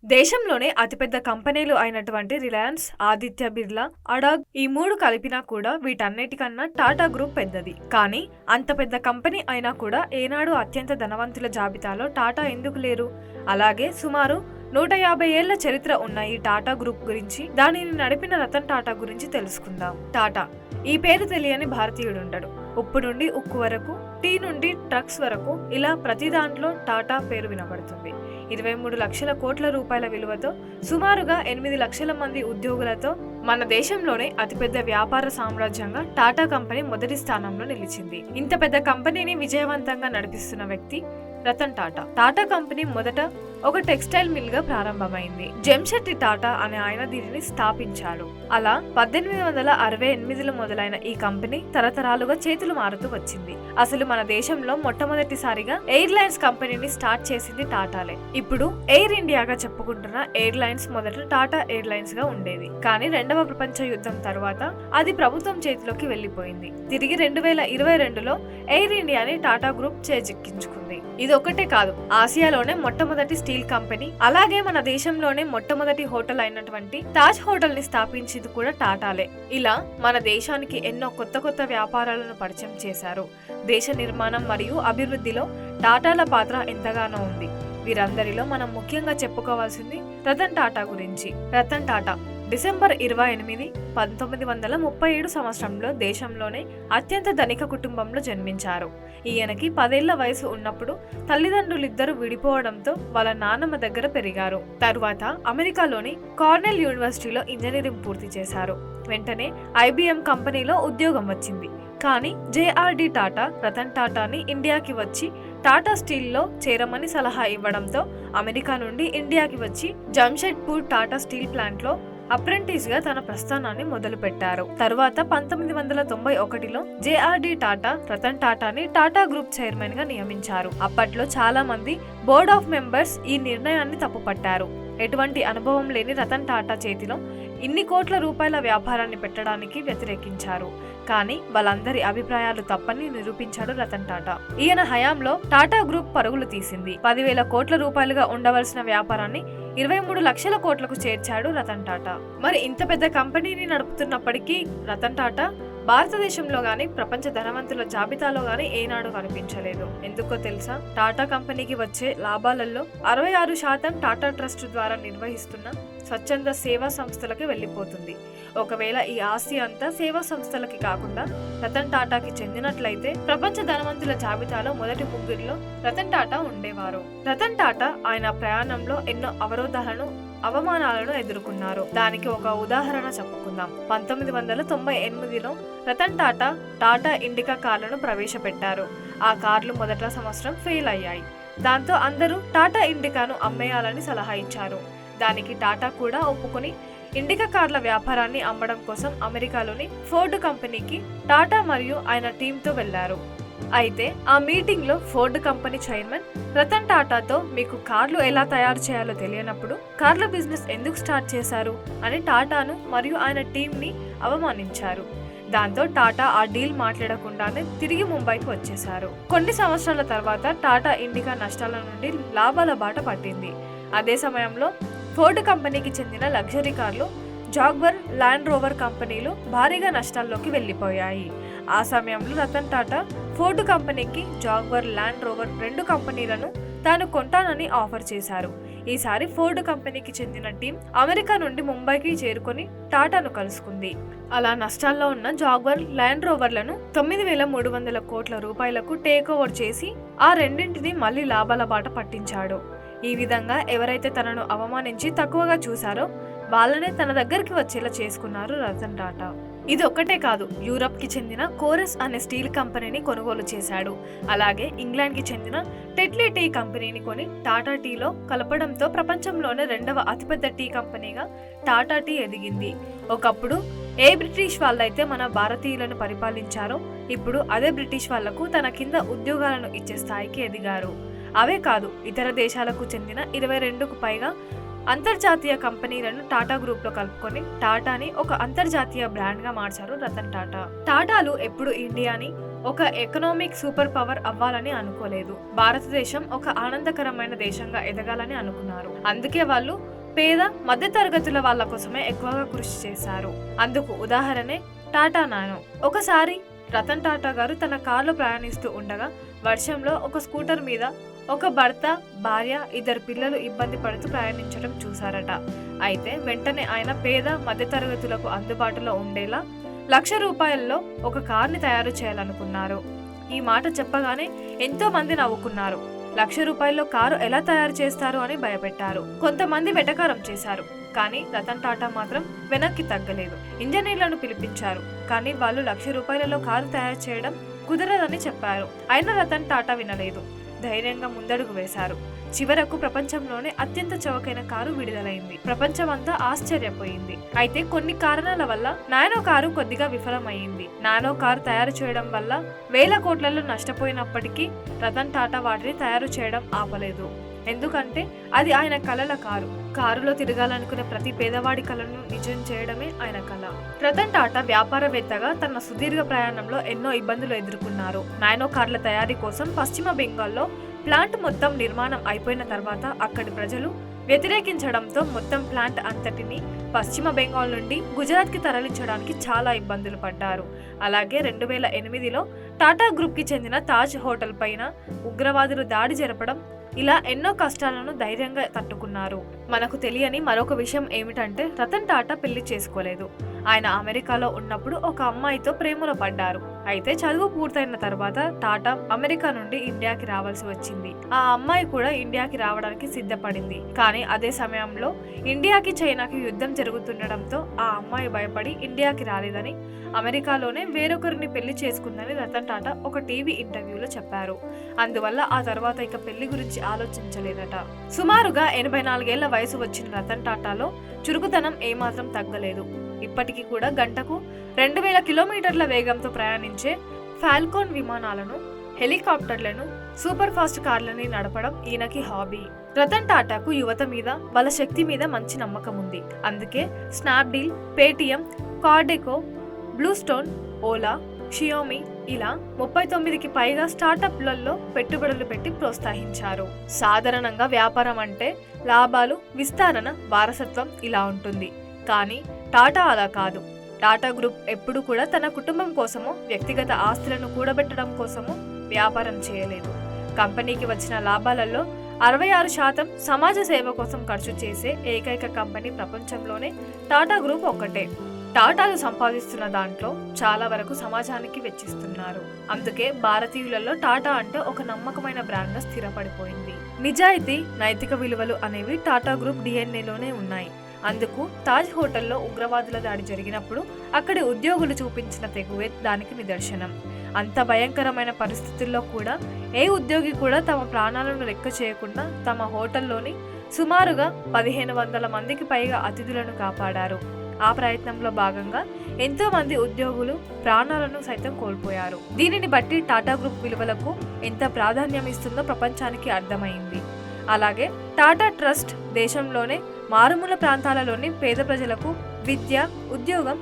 దేశంలోనే అతిపెద్ద కంపెనీలు అయినటువంటి రిలయన్స్, ఆదిత్య బిర్లా, అడాగ్ ఈ మూడు కలిపినా కూడా వీటన్నిటికన్నా టాటా గ్రూప్ పెద్దది. కానీ అంత పెద్ద కంపెనీ అయినా కూడా ఏనాడు అత్యంత ధనవంతుల జాబితాలో టాటా ఎందుకు లేరు? అలాగే సుమారు 150 ఏళ్ల చరిత్ర ఉన్న ఈ టాటా గ్రూప్ గురించి, దానిని నడిపిన రతన్ టాటా గురించి తెలుసుకుందాం. టాటా ఈ పేరు తెలియని భారతీయుడుండడు. ఉప్పు నుండి ఉక్కు వరకు, టీ నుండి ట్రక్స్ వరకు ఇలా ప్రతి దాంట్లో టాటా పేరు వినబడుతుంది. 23 లక్షల కోట్ల రూపాయల విలువతో, సుమారుగా 8 లక్షల మంది ఉద్యోగులతో మన దేశంలోనే అతిపెద్ద వ్యాపార సామ్రాజ్యంగా టాటా కంపెనీ మొదటి స్థానంలో నిలిచింది. ఇంత పెద్ద కంపెనీని విజయవంతంగా నడిపిస్తున్న వ్యక్తి రతన్ టాటా. టాటా కంపెనీ మొదట ఒక టెక్స్టైల్ మిల్ గా ప్రారంభమైంది. జంషెట్టి టాటా అనే ఆయన దీనిని స్థాపించాడు. అలా 1868లో మొదలైన ఈ కంపెనీ తరతరాలుగా చేతులు మారుతూ వచ్చింది. అసలు మన దేశంలో మొట్టమొదటిసారిగా ఎయిర్లైన్స్ కంపెనీని స్టార్ట్ చేసింది టాటాలే. ఇప్పుడు ఎయిర్ ఇండియాగా చెప్పుకుంటున్న ఎయిర్లైన్స్ మొదట టాటా ఎయిర్లైన్స్ గా ఉండేది. కానీ రెండవ ప్రపంచ యుద్ధం తర్వాత అది ప్రభుత్వం చేతిలోకి వెళ్లిపోయింది. తిరిగి 2022లో ఎయిర్ ఇండియాని టాటా గ్రూప్ చేజిక్కించుకుంది. ఇది ఒక్కటే కాదు, ఆసియాలోనే మొట్టమొదటి స్టీల్ కంపెనీ, అలాగే మన దేశంలోనే మొట్టమొదటి హోటల్ అయినటువంటి తాజ్ హోటల్ ని స్థాపించింది కూడా టాటాలే. ఇలా మన దేశానికి ఎన్నో కొత్త వ్యాపారాలను పరిచయం చేశారు. దేశ నిర్మాణం మరియు అభివృద్ధిలో టాటాల పాత్ర ఎంతగానో ఉంది. వీరందరిలో మనం ముఖ్యంగా చెప్పుకోవాల్సింది రతన్ టాటా గురించి. రతన్ టాటా డిసెంబర్ 28, 1937 సంవత్సరంలో దేశంలోనే అత్యంత ధనిక కుటుంబంలో జన్మించారు. ఈయనకి 10 ఏళ్ల వయసు ఉన్నప్పుడు తల్లిదండ్రులిద్దరూ విడిపోవడంతో వాళ్ళ నాన్నమ్మ దగ్గర పెరిగారు. తరువాత అమెరికాలోని కార్నెల్ యూనివర్సిటీలో ఇంజనీరింగ్ పూర్తి చేశారు. వెంటనే IBM కంపెనీలో ఉద్యోగం వచ్చింది. కానీ JRD టాటా రతన్ టాటాని ఇండియాకి వచ్చి టాటా స్టీల్లో చేరమని సలహా ఇవ్వడంతో అమెరికా నుండి ఇండియాకి వచ్చి జంషెడ్పూర్ టాటా స్టీల్ ప్లాంట్ లో అప్రెంటిస్ గా తన ప్రస్థానాన్ని మొదలు పెట్టారు. తరువాత 1991లో JRD టాటా రతన్ టాటాని టాటా గ్రూప్ చైర్మన్ గా నియమించారు. అప్పట్లో చాలా మంది బోర్డ్ ఆఫ్ మెంబర్స్ ఈ నిర్ణయాన్ని తప్పుపట్టారు. ఎటువంటి అనుభవం లేని రతన్ టాటా చేతిలో ఇన్ని కోట్ల రూపాయల వ్యాపారాన్ని పెట్టడానికి వ్యతిరేకించారు. కానీ వాళ్ళందరి అభిప్రాయాలు తప్పని నిరూపించాడు రతన్ టాటా. ఈయన హయాంలో టాటా గ్రూప్ పరుగులు తీసింది. 10,000 కోట్ల రూపాయలుగా ఉండవలసిన వ్యాపారాన్ని 23 లక్షల కోట్లకు చేర్చాడు రతన్ టాటా. మరి ఇంత పెద్ద కంపెనీని నడుపుతున్నప్పటికీ రతన్ టాటా భారతదేశంలో గానీ ప్రపంచ ధనవంతుల జాబితాలో గానీ ఏనాడు కనిపించలేదు. ఎందుకో తెలుసా? టాటా కంపెనీకి వచ్చే లాభాలలో 66% టాటా ట్రస్ట్ ద్వారా నిర్వహిస్తున్న స్వచ్ఛంద సేవా సంస్థలకి వెళ్లిపోతుంది. ఒకవేళ ఈ ఆస్తి అంతా సేవా సంస్థలకి కాకుండా రతన్ టాటాకి చెందినట్లయితే ప్రపంచ ధనవంతుల జాబితాలో మొదటి 3లో రతన్ టాటా ఉండేవారు. రతన్ టాటా ఆయన ప్రయాణంలో ఎన్నో అవమానాలను ఎదుర్కొన్నారు. దానికి ఒక ఉదాహరణ చెప్పుకుందాం. 1998లో రతన్ టాటా టాటా ఇండికా కార్లను ప్రవేశపెట్టారు. ఆ కార్లు మొదట సంవత్సరం ఫెయిల్ అయ్యాయి. దాంతో అందరూ టాటా ఇండికాను అమ్మేయాలని సలహా ఇచ్చారు. దానికి టాటా కూడా ఒప్పుకొని ఇండికా కార్ల వ్యాపారాన్ని అమ్మడం కోసం అమెరికాలోని ఫోర్డ్ కంపెనీకి టాటా మరియు ఆయన టీంతో వెళ్లారు. అయితే ఆ మీటింగ్ లో ఫోర్డ్ కంపెనీ చైర్మన్ రతన్ టాటాతో, మీకు కార్లు ఎలా తయారు చేయాలో తెలియనప్పుడు కార్ల బిజినెస్ ఎందుకు స్టార్ట్ చేశారు అని టాటాను మరియు ఆయన టీం ని అవమానించారు. దాంతో టాటా ఆ డీల్ మాట్లాడకుండానే తిరిగి ముంబైకి వచ్చేశారు. కొన్ని సంవత్సరాల తర్వాత టాటా ఇండికా నష్టాల నుండి లాభాల బాట పట్టింది. అదే సమయంలో ఫోర్డ్ కంపెనీకి చెందిన లగ్జరీ కార్లు జాగ్వర్, ల్యాండ్ రోవర్ కంపెనీలు భారీగా నష్టాల్లోకి వెళ్లిపోయాయి. ఆ సమయంలో రతన్ టాటా ఫోర్డ్ కంపెనీకి జాగ్వర్, ల్యాండ్ రోవర్ 2 కంపెనీలను తాను కొంటానని ఆఫర్ చేశారు. ఈసారి ఫోర్డ్ కంపెనీకి చెందిన టీం అమెరికా నుండి ముంబైకి చేరుకొని టాటాను కలుసుకుంది. అలా నష్టాల్లో ఉన్న జాగ్వర్, ల్యాండ్ రోవర్లను 9,300 కోట్ల రూపాయలకు టేక్ ఓవర్ చేసి ఆ రెండింటిని మళ్లీ లాభాల బాట పట్టించాడు. ఈ విధంగా ఎవరైతే తనను అవమానించి తక్కువగా చూశారో వాళ్ళనే తన దగ్గరికి వచ్చేలా చేసుకున్నారు రతన్ టాటా. ఇది ఒక్కటే కాదు, యూరప్ కి చెందిన కోరస్ అనే స్టీల్ కంపెనీని కొనుగోలు చేశాడు. అలాగే ఇంగ్లాండ్ కి చెందిన టెట్లీ టీ కంపెనీని కొని టాటా టీలో కలపడంతో ప్రపంచంలోనే 2వ అతిపెద్ద టీ కంపెనీగా టాటా టీ ఎదిగింది. ఒకప్పుడు ఏ బ్రిటిష్ వాళ్ళైతే మన భారతీయులను పరిపాలించారో ఇప్పుడు అదే బ్రిటిష్ వాళ్లకు తన కింద ఉద్యోగాలను ఇచ్చే స్థాయికి ఎదిగారు. అవే కాదు, ఇతర దేశాలకు చెందిన 22కు పైగా అంతర్జాతీయ కంపెనీలను టాటా గ్రూప్ లో కలుపుకొని టాటాని ఒక అంతర్జాతీయ బ్రాండ్ గా మార్చారు రతన్ టాటా. టాటాలు ఎప్పుడు ఇండియాని ఒక ఎకనామిక్ సూపర్ పవర్ అవ్వాలని అనుకోలేదు. భారతదేశం ఒక ఆనందకరమైన దేశంగా ఎదగాలని అనుకున్నారు. అందుకే వాళ్ళు పేద మధ్య తరగతుల వాళ్ళ కోసమే ఎక్కువగా కృషి చేశారు. అందుకు ఉదాహరణే టాటా నానో. ఒకసారి రతన్ టాటా గారు తన కారులో ప్రయాణిస్తూ ఉండగా వర్షంలో ఒక స్కూటర్ మీద ఒక భర్త, భార్య, 2 పిల్లలు ఇబ్బంది పడుతూ ప్రయాణించడం చూశారట. అయితే వెంటనే ఆయన పేద మధ్య తరగతులకు అందుబాటులో ఉండేలా ₹1,00,000 ఒక కార్ని తయారు చేయాలనుకున్నారు. ఈ మాట చెప్పగానే ఎంతో మంది నవ్వుకున్నారు. ₹1,00,000 కారు ఎలా తయారు చేస్తారు అని భయపెట్టారు. కొంతమంది వెటకారం చేశారు. కానీ రతన్ టాటా మాత్రం వెనక్కి తగ్గలేదు. ఇంజనీర్లను పిలిపించారు. కానీ వాళ్ళు ₹1,00,000 కారు తయారు చేయడం కుదరదని చెప్పారు. అయినా రతన్ టాటా వినలేదు. ధైర్యంగా ముందడుగు వేశారు. చివరకు ప్రపంచంలోనే అత్యంత చౌకైన కారు విడుదలైంది. ప్రపంచమంతా ఆశ్చర్యపోయింది. అయితే కొన్ని కారణాల వల్ల నానో కారు కొద్దిగా విఫలమైంది. నానో కారు తయారు చేయడం వల్ల వేల కోట్లలో నష్టపోయినప్పటికీ రతన్ టాటా వాటిని తయారు చేయడం ఆపలేదు. ఎందుకంటే అది ఆయన కలల కారు. కారులో తిరగాలనుకునే ప్రతి పేదవాడి కలను నిజం చేయడమే ఆయన కళ. రతన్ టాటా వ్యాపారవేత్తగా తన సుదీర్ఘ ప్రయాణంలో ఎన్నో ఇబ్బందులు ఎదుర్కొన్నారు. నానో కార్ల తయారీ కోసం పశ్చిమ బెంగాల్లో ప్లాంట్ మొత్తం నిర్మాణం అయిపోయిన తర్వాత అక్కడి ప్రజలు వ్యతిరేకించడంతో మొత్తం ప్లాంట్ అంతటిని పశ్చిమ బెంగాల్ నుండి గుజరాత్కి తరలించడానికి చాలా ఇబ్బందులు పడ్డారు. అలాగే 2008లో టాటా గ్రూప్కి చెందిన తాజ్ హోటల్ పైన ఉగ్రవాదులు దాడి జరపడం, ఇలా ఎన్నో కష్టాలను ధైర్యంగా తట్టుకున్నారు. మనకు తెలియని మరొక విషయం ఏమిటంటే రతన్ టాటా పెళ్లి చేసుకోలేదు. ఆయన అమెరికాలో ఉన్నప్పుడు ఒక అమ్మాయితో ప్రేమలో పడ్డారు. అయితే చదువు పూర్తయిన తర్వాత టాటా అమెరికా నుండి ఇండియాకి రావాల్సి వచ్చింది. ఆ అమ్మాయి కూడా ఇండియాకి రావడానికి సిద్ధపడింది. కానీ అదే సమయంలో ఇండియాకి చైనాకి యుద్ధం జరుగుతుండడంతో ఆ అమ్మాయి భయపడి ఇండియాకి రాలేదని, అమెరికాలోనే వేరొకరిని పెళ్లి చేసుకుందని రతన్ టాటా ఒక టీవీ ఇంటర్వ్యూలో చెప్పారు. అందువల్ల ఆ తర్వాత ఇక పెళ్లి గురించి ఆలోచించలేదట. సుమారుగా 84 ఏళ్ల వయసు వచ్చిన రతన్ టాటాలో చురుకుతనం ఏమాత్రం తగ్గలేదు. ఇప్పటికీ కూడా గంటకు 2000 కిలోమీటర్ల వేగంతో ప్రయాణించే ఫాల్కోన్ విమానాలను, హెలికాప్టర్లను, సూపర్ ఫాస్ట్ కార్లని నడపడం ఈయనకి హాబీ. రతన్ టాటాకు యువత మీద, వాళ్ళ శక్తి మీద మంచి నమ్మకం ఉంది. అందుకే స్నాప్డీల్, పేటిఎం, కార్డెకో, బ్లూస్టోన్, ఓలా, షియోమి ఇలా 39కి పైగా స్టార్టప్లలో పెట్టుబడులు పెట్టి ప్రోత్సహించారు. సాధారణంగా వ్యాపారం అంటే లాభాలు, విస్తరణ, వారసత్వం ఇలా ఉంటుంది. కానీ టాటా అలా కాదు. టాటా గ్రూప్ ఎప్పుడు కూడా తన కుటుంబం కోసమో, వ్యక్తిగత ఆస్తులను కూడబెట్టడం కోసమో వ్యాపారం చేయలేదు. కంపెనీకి వచ్చిన లాభాలలో 66% సమాజ సేవ కోసం ఖర్చు చేసే ఏకైక కంపెనీ ప్రపంచంలోనే టాటా గ్రూప్ ఒక్కటే. టాటాలు సంపాదిస్తున్న దాంట్లో చాలా వరకు సమాజానికి వెచ్చిస్తున్నారు. అందుకే భారతీయులలో టాటా అంటే ఒక నమ్మకమైన బ్రాండ్గా స్థిరపడిపోయింది. నిజాయితీ, నైతిక విలువలు అనేవి టాటా గ్రూప్ డిఎన్ఏలోనే ఉన్నాయి. అందుకు తాజ్ హోటల్లో ఉగ్రవాదుల దాడి జరిగినప్పుడు అక్కడి ఉద్యోగులు చూపించిన తెగువే దానికి నిదర్శనం. అంత భయంకరమైన పరిస్థితుల్లో కూడా ఏ ఉద్యోగి కూడా తమ ప్రాణాలను లెక్క చేయకుండా తమ హోటల్లోని సుమారుగా 1500 మందికి పైగా అతిథులను కాపాడారు. ఆ ప్రయత్నంలో భాగంగా ఎంతో మంది ఉద్యోగులు ప్రాణాలను సైతం కోల్పోయారు. దీనిని బట్టి టాటా గ్రూప్ విలువలకు ఎంత ప్రాధాన్యం ఇస్తుందో ప్రపంచానికి అర్థమైంది. అలాగే టాటా ట్రస్ట్ దేశంలోనే మారుమూల ప్రాంతాలలోని పేద ప్రజలకు విద్య, ఉద్యోగం,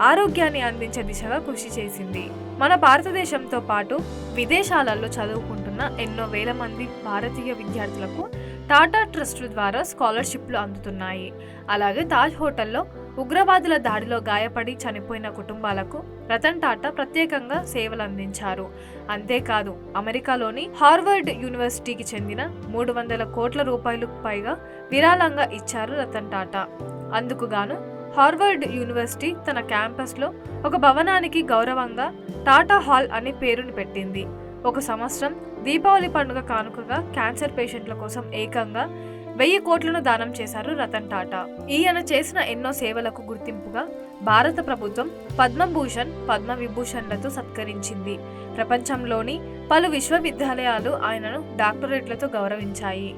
ఆరోగ్యాన్ని అందించే దిశగా కృషి చేసింది. మన భారతదేశంతో పాటు విదేశాలలో చదువుకుంటున్న ఎన్నో వేల మంది భారతీయ విద్యార్థులకు టాటా ట్రస్ట్ ద్వారా స్కాలర్షిప్లు అందుతున్నాయి. అలాగే తాజ్ హోటల్లో ఉగ్రవాదుల దాడిలో గాయపడి చనిపోయిన కుటుంబాలకు రతన్ టాటా ప్రత్యేకంగా సేవలు అందించారు. అంతేకాదు అమెరికాలోని హార్వర్డ్ యూనివర్సిటీకి చెందిన 300 కోట్ల రూపాయలకు పైగా విరాళంగా ఇచ్చారు రతన్ టాటా. అందుకు గాను హార్వర్డ్ యూనివర్సిటీ తన క్యాంపస్లో ఒక భవనానికి గౌరవంగా టాటా హాల్ అనే పేరుని పెట్టింది. ఒక సంవత్సరం దీపావళి పండుగ కానుకగా క్యాన్సర్ పేషెంట్ల కోసం ఏకంగా 1000 కోట్లను దానం చేశారు రతన్ టాటా. ఈయన చేసిన ఎన్నో సేవలకు గుర్తింపుగా భారత ప్రభుత్వం పద్మభూషణ్, పద్మవిభూషణ్లతో సత్కరించింది. ప్రపంచంలోని పలు విశ్వవిద్యాలయాలు ఆయనను డాక్టరేట్లతో గౌరవించాయి.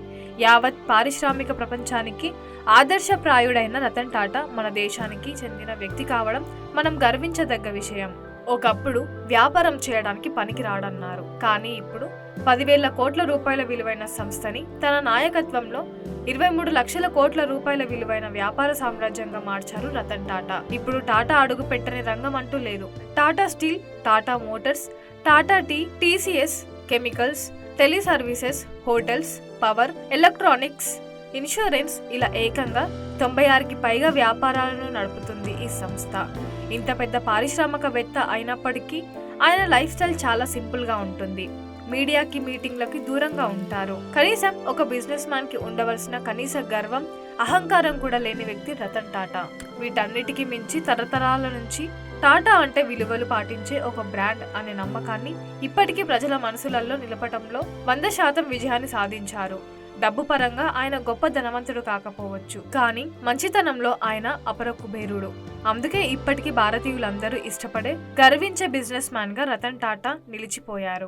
యావత్ పారిశ్రామిక ప్రపంచానికి ఆదర్శప్రాయుడైన రతన్ టాటా మన దేశానికి చెందిన వ్యక్తి కావడం మనం గర్వించదగ్గ విషయం. ఒకప్పుడు వ్యాపారం చేయడానికి పనికి రాడన్నారు. కానీ ఇప్పుడు 10,000 కోట్ల రూపాయల విలువైన సంస్థని తన నాయకత్వంలో 23 లక్షల కోట్ల రూపాయల విలువైన వ్యాపార సామ్రాజ్యంగా మార్చారు రతన్ టాటా. ఇప్పుడు టాటా అడుగు పెట్టని రంగం అంటూ లేదు. Tata steel, Tata motors, Tata tea, TCS chemicals, tele services, hotels, power, electronics, insurance ఇలా ఏకంగా 96కి పైగా వ్యాపారాలను నడుపుతుంది ఈ సంస్థ. ఇంత పెద్ద పారిశ్రామికవేత్త అయినప్పటికీ ఆయన లైఫ్ స్టైల్ చాలా సింపుల్ గా ఉంటుంది. మీడియాకి, మీటింగ్లకి దూరంగా ఉంటారు. కనీసం ఒక బిజినెస్ మ్యాన్ కి ఉండవలసిన కనీస గర్వం, అహంకారం కూడా లేని వ్యక్తి రతన్ టాటా. వీటన్నిటికీ మించి తరతరాల నుంచి టాటా అంటే విలువలు పాటించే ఒక బ్రాండ్ అనే నమ్మకాన్ని ఇప్పటికీ ప్రజల మనసులలో నిలపటంలో 100% విజయాన్ని సాధించారు. డబ్బు పరంగా ఆయన గొప్ప ధనవంతుడు కాకపోవచ్చు, కానీ మంచితనంలో ఆయన అపర కుబేరుడు. అందుకే ఇప్పటికీ భారతీయులందరూ ఇష్టపడే, గర్వించే బిజినెస్ మ్యాన్ గా రతన్ టాటా నిలిచిపోయారు.